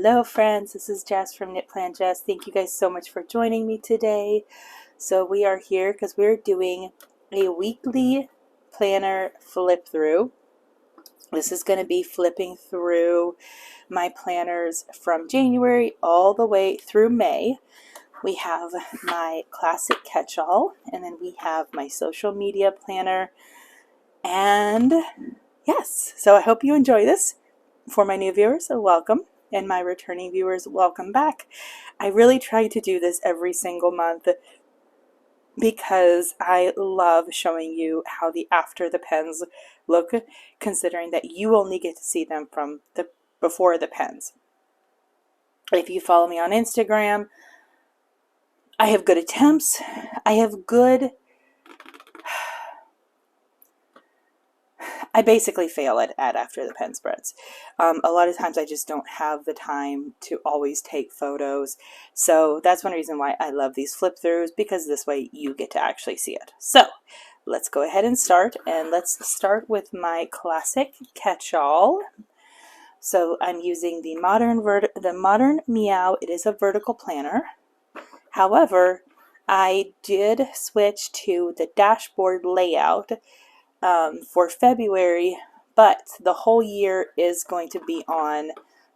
Hello friends, this is Jess from Knit Plan Jess. Thank you guys so much for joining me today. So we are here because we're doing a weekly planner flip through. This is going to be flipping through my planners from January all the way through May. We have my classic catch-all, and then we have my social media planner. And yes, so I hope you enjoy this. For my new viewers, welcome. And my returning viewers, welcome back. I really try to do this every single month because I love showing you how the after the pens look, considering that you only get to see them from the before the pens. If you follow me on Instagram, I have good attempts. I basically fail at after the pen spreads. A lot of times I just don't have the time to always take photos. So that's one reason why I love these flip throughs, because this way you get to actually see it. So let's go ahead and start. And let's start with my classic catch-all. So I'm using the Modern Meow. It is a vertical planner. However, I did switch to the dashboard layout for February, but the whole year is going to be on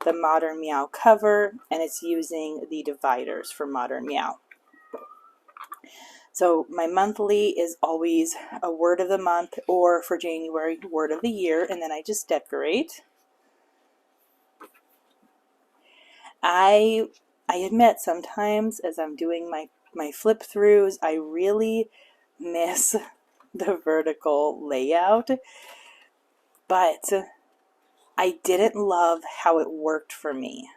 the Modern Meow cover, and it's using the dividers for Modern Meow. So my monthly is always a word of the month, or for January, word of the year, and then I just decorate. I admit sometimes as I'm doing my flip throughs, I really miss the vertical layout, but I didn't love how it worked for me,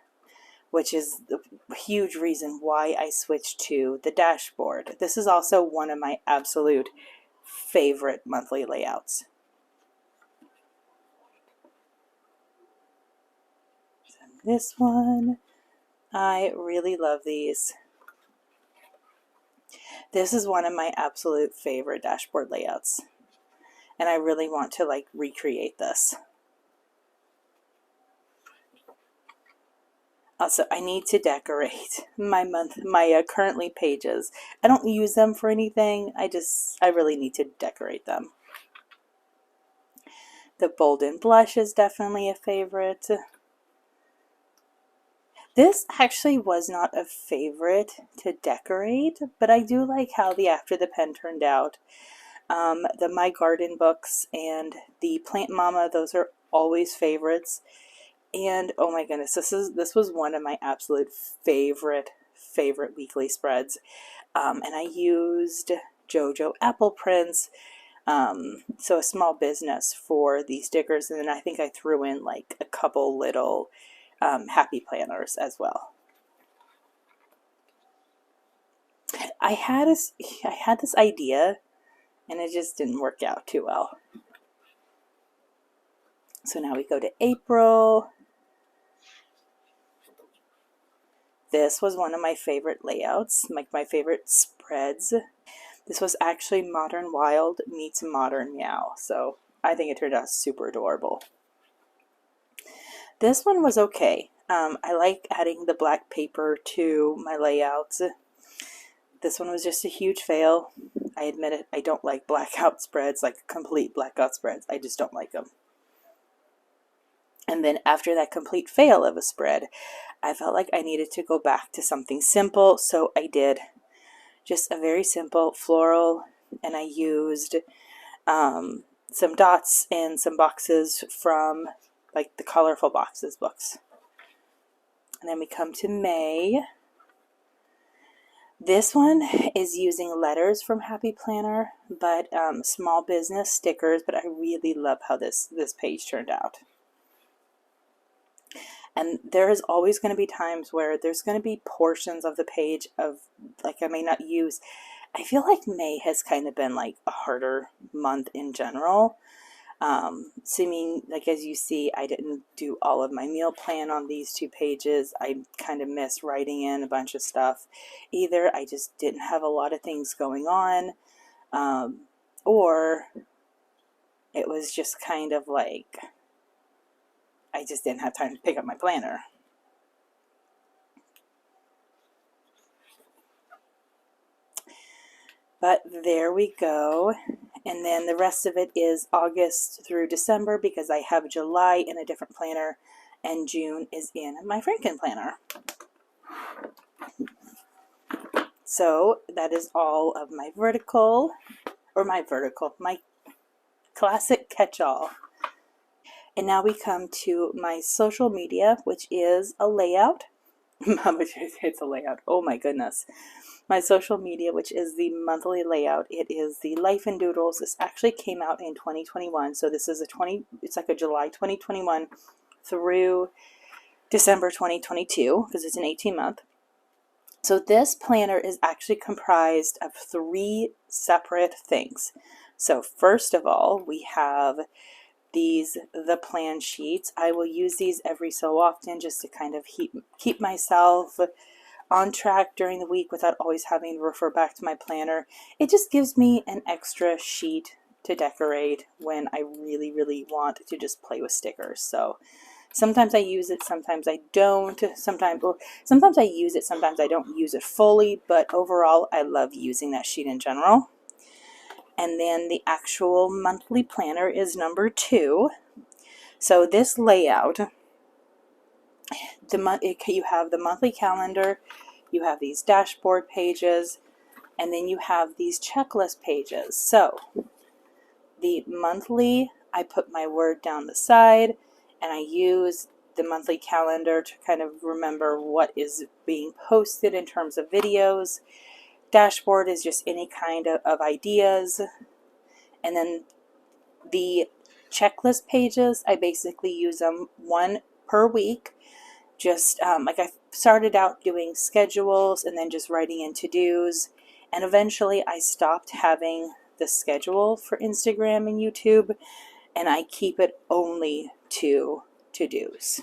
which is the huge reason why I switched to the dashboard. This is also one of my absolute favorite monthly layouts. This one, I really love these. This is one of my absolute favorite dashboard layouts, and I really want to recreate this. Also, I need to decorate my currently pages. I don't use them for anything. I really need to decorate them. The Bolden Blush is definitely a favorite. This actually was not a favorite to decorate, but I do like how the After the Pen turned out. The My Garden books and the Plant Mama, those are always favorites. And oh my goodness, this was one of my absolute favorite weekly spreads. And I used JoJo Apple Prints, so a small business, for these stickers, and then I think I threw in like a couple little happy planners as well. I had this idea, and it just didn't work out too well. So now we go to April. This was one of my favorite layouts, like my favorite spreads. This was actually Modern Wild meets Modern Meow, so I think it turned out super adorable. This one was okay. I like adding the black paper to my layouts. This one was just a huge fail. I admit it, I don't like blackout spreads, like complete blackout spreads. I just don't like them. And then after that complete fail of a spread, I felt like I needed to go back to something simple, so I did just a very simple floral, and I used some dots and some boxes from like the Colorful Boxes books. And then we come to May. This one is using letters from Happy Planner, but small business stickers, but I really love how this page turned out. And there is always going to be times where there's going to be portions of the page of like I may not use. I feel like May has kind of been like a harder month in general. Seeming like, as you see, I didn't do all of my meal plan on these two pages. I kind of missed writing in a bunch of stuff. Either I just didn't have a lot of things going on, or it was just kind of like I just didn't have time to pick up my planner. But there we go. And then the rest of it is August through December because I have July in a different planner and June is in my Franken planner. So that is all of my my classic catch-all. And now we come to my social media, which is a layout. It's a layout. Oh my goodness. My social media, which is the monthly layout, it is the Life and Doodles. This actually came out in 2021. So this is it's like a July 2021 through December 2022 because it's an 18-month. So this planner is actually comprised of 3 separate things. So first of all, we have the plan sheets. I will use these every so often just to kind of keep myself on track during the week without always having to refer back to my planner. It just gives me an extra sheet to decorate when I really, really want to just play with stickers. So sometimes I use it, sometimes I don't. Sometimes I use it, sometimes I don't use it fully, but overall I love using that sheet in general. And then the actual monthly planner is number 2. So this layout, you have the monthly calendar, you have these dashboard pages, and then you have these checklist pages. So the monthly, I put my word down the side, and I use the monthly calendar to kind of remember what is being posted in terms of videos. Dashboard is just any kind of ideas. And then the checklist pages, I basically use them 1 per week. Just like I started out doing schedules and then just writing in to-dos. And eventually I stopped having the schedule for Instagram and YouTube, and I keep it only to to-dos.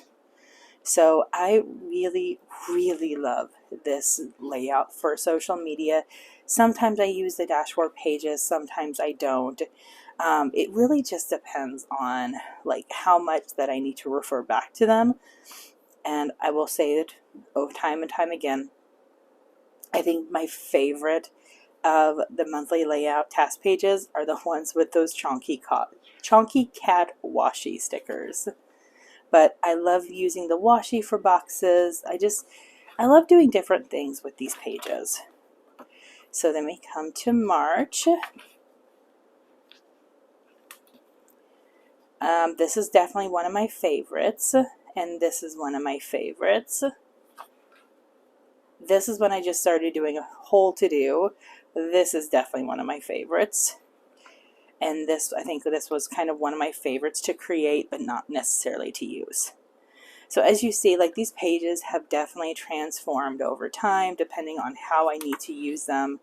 So I really, really love this layout for social media. Sometimes I use the dashboard pages, sometimes I don't. It really just depends on like how much that I need to refer back to them. And I will say it time and time again, I think my favorite of the monthly layout task pages are the ones with those chonky cat washi stickers. But I love using the washi for boxes. I love doing different things with these pages. So then we come to March. This is definitely one of my favorites, and this is one of my favorites. This is when I just started doing a whole to-do. This is definitely one of my favorites. And this, I think this was kind of one of my favorites to create, but not necessarily to use. So as you see, like these pages have definitely transformed over time, depending on how I need to use them.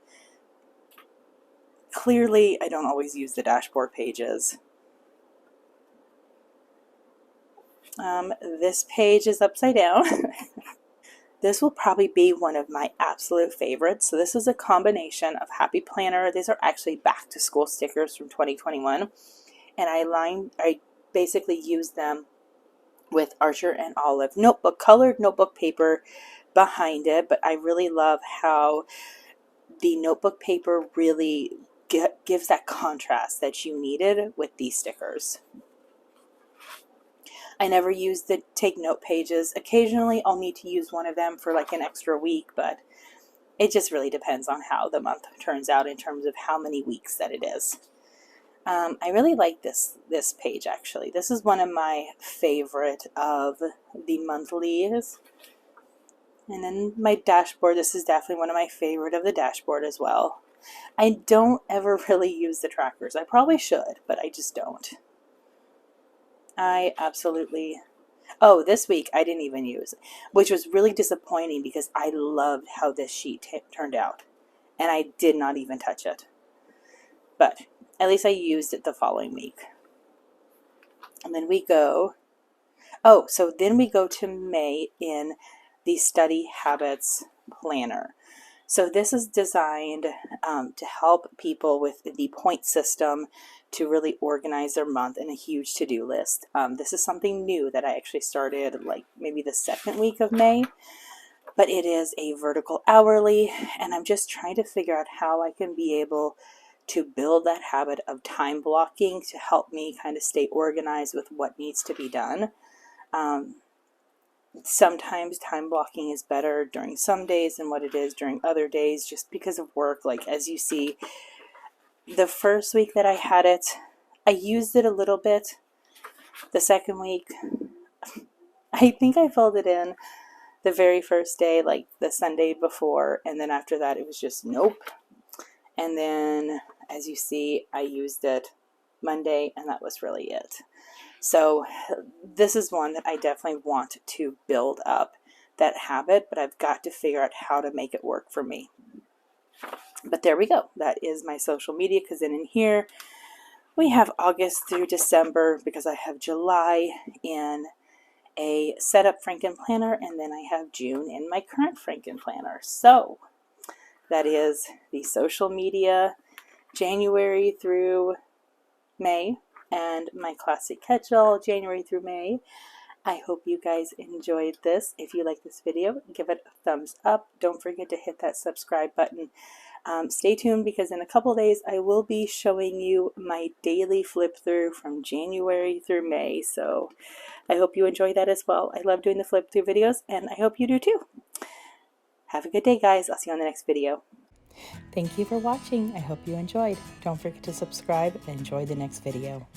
Clearly, I don't always use the dashboard pages. This page is upside down. This will probably be one of my absolute favorites. So this is a combination of Happy Planner. These are actually back to school stickers from 2021. And I basically use them with Archer and Olive colored notebook paper behind it. But I really love how the notebook paper really gives that contrast that you needed with these stickers. I never use the take note pages. Occasionally I'll need to use one of them for like an extra week, but it just really depends on how the month turns out in terms of how many weeks that it is. I really like this page actually. This is one of my favorite of the monthlies. And then my dashboard, this is definitely one of my favorite of the dashboard as well. I don't ever really use the trackers. I probably should, but I just don't. I absolutely... Oh, this week I didn't even use it, which was really disappointing because I loved how this sheet turned out. And I did not even touch it. But at least I used it the following week. And then we go... Oh, so then we go to May in the Study Habits Planner. So this is designed to help people with the point system to really organize their month in a huge to-do list. This is something new that I actually started like maybe the 2nd week of May. but it is a vertical hourly, and I'm just trying to figure out how I can be able to build that habit of time blocking to help me kind of stay organized with what needs to be done. Sometimes time blocking is better during some days than what it is during other days, just because of work. Like, as you see, the first week that I had it, I used it a little bit. The second week, I think I filled it in the very first day, like the Sunday before, and then after that it was just nope. And then, as you see, I used it Monday, and that was really it. So this is one that I definitely want to build up, that habit, but I've got to figure out how to make it work for me. But there we go. That is my social media, because then in here we have August through December, because I have July in a setup Franken planner, and then I have June in my current Franken planner. So that is the social media January through May, and my classic catch-all January through May. I hope you guys enjoyed this. If you like this video, give it a thumbs up. Don't forget to hit that subscribe button. Stay tuned, because in a couple days I will be showing you my daily flip through from January through May. So I hope you enjoy that as well. I love doing the flip through videos, and I hope you do too. Have a good day, guys. I'll see you on the next video. Thank you for watching. I hope you enjoyed. Don't forget to subscribe and enjoy the next video.